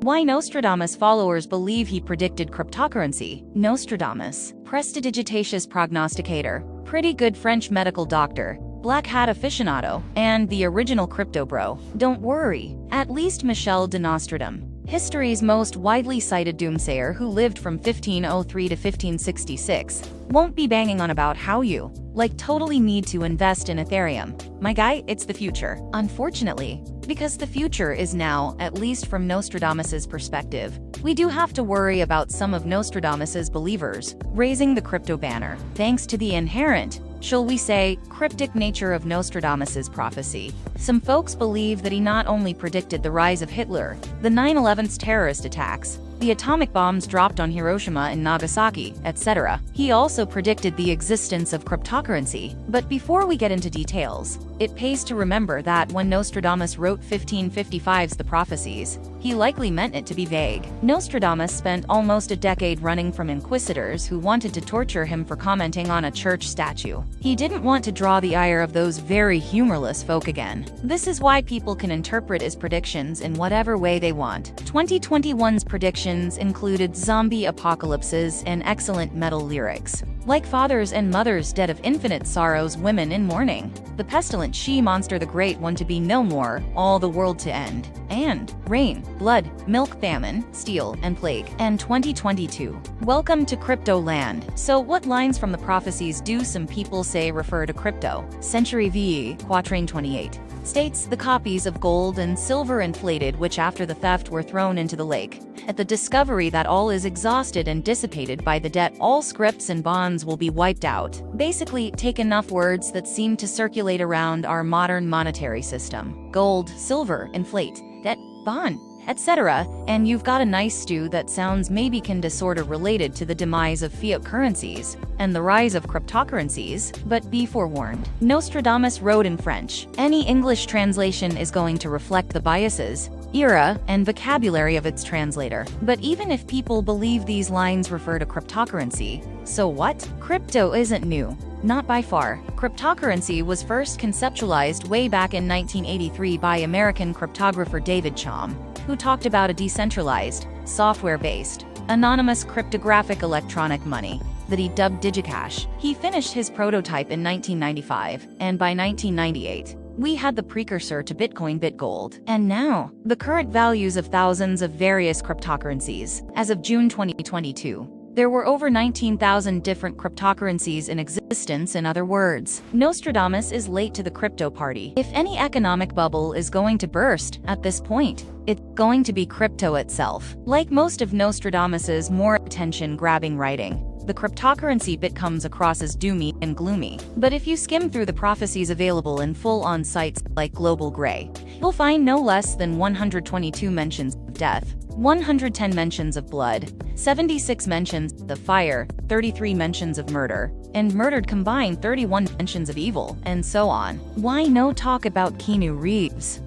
Why Nostradamus followers believe he predicted cryptocurrency. Nostradamus, prestidigitatus prognosticator, pretty good French medical doctor, black hat aficionado, and the original crypto bro. Don't worry, at least Michel de Nostradamus, history's most widely cited doomsayer who lived from 1503 to 1566, won't be banging on about how you, totally need to invest in Ethereum. My guy, it's the future. Unfortunately, because the future is now, at least from Nostradamus's perspective, we do have to worry about some of Nostradamus's believers raising the crypto banner, thanks to the inherent, shall we say, cryptic nature of Nostradamus's prophecy. Some folks believe that he not only predicted the rise of Hitler, the 9/11's terrorist attacks, the atomic bombs dropped on Hiroshima and Nagasaki, etc. He also predicted the existence of cryptocurrency. But before we get into details, it pays to remember that when Nostradamus wrote 1555's The Prophecies, he likely meant it to be vague. Nostradamus spent almost a decade running from inquisitors who wanted to torture him for commenting on a church statue. He didn't want to draw the ire of those very humorless folk again. This is why people can interpret his predictions in whatever way they want. 2021's predictions included zombie apocalypses and excellent metal lyrics, like fathers and mothers dead of infinite sorrows, women in mourning, the pestilent she-monster, the great one to be no more, all the world to end, and rain, blood, milk, famine, steel, and plague. And 2022. Welcome to Crypto Land. So what lines from the prophecies do some people say refer to crypto? Century VE, Quatrain 28. States the copies of gold and silver inflated, which after the theft were thrown into the lake. At the discovery that all is exhausted and dissipated by the debt, all scripts and bonds will be wiped out. Basically, take enough words that seem to circulate around our modern monetary system. Gold, silver, inflate, debt, bond, etc., and you've got a nice stew that sounds maybe kinda sorta related to the demise of fiat currencies and the rise of cryptocurrencies, but be forewarned. Nostradamus wrote in French. Any English translation is going to reflect the biases, era, and vocabulary of its translator. But even if people believe these lines refer to cryptocurrency, so what? Crypto isn't new. Not by far. Cryptocurrency was first conceptualized way back in 1983 by American cryptographer David Chaum, who talked about a decentralized, software-based, anonymous cryptographic electronic money that he dubbed DigiCash. He finished his prototype in 1995, and by 1998, we had the precursor to Bitcoin, BitGold. And now, the current values of thousands of various cryptocurrencies. As of June 2022, there were over 19,000 different cryptocurrencies in existence. In other words, Nostradamus is late to the crypto party. If any economic bubble is going to burst at this point, it's going to be crypto itself. Like most of Nostradamus's more attention-grabbing writing, the cryptocurrency bit comes across as doomy and gloomy. But if you skim through the prophecies available in full on sites like Global Grey, you'll find no less than 122 mentions of death, 110 mentions of blood, 76 mentions of fire, 33 mentions of murder, and murdered combined 31 mentions of evil, and so on. Why no talk about Keanu Reeves?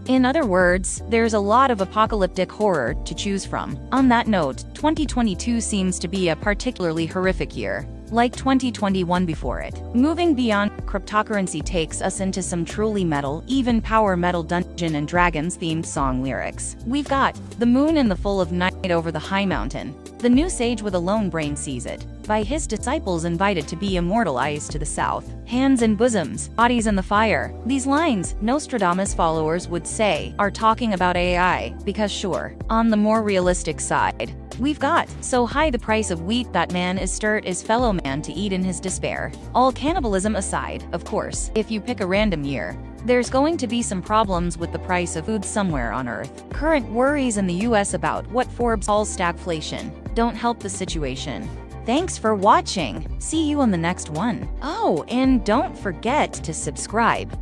In other words, there's a lot of apocalyptic horror to choose from. On that note, 2022 seems to be a particularly horrific year, like 2021 before it. Moving beyond cryptocurrency takes us into some truly metal, even power metal Dungeons and Dragons themed song lyrics. We've got the moon in the full of night over the high mountain. The new sage with a lone brain sees it, by his disciples invited to be immortalized to the south. Hands and bosoms, bodies in the fire. These lines, Nostradamus followers would say, are talking about AI, because sure, on the more realistic side, we've got so high the price of wheat that man is stirred his fellow man to eat in his despair. All cannibalism aside, of course, if you pick a random year, there's going to be some problems with the price of food somewhere on Earth. Current worries in the US about what Forbes calls stagflation don't help the situation. Thanks for watching. See you on the next one. Oh, and don't forget to subscribe.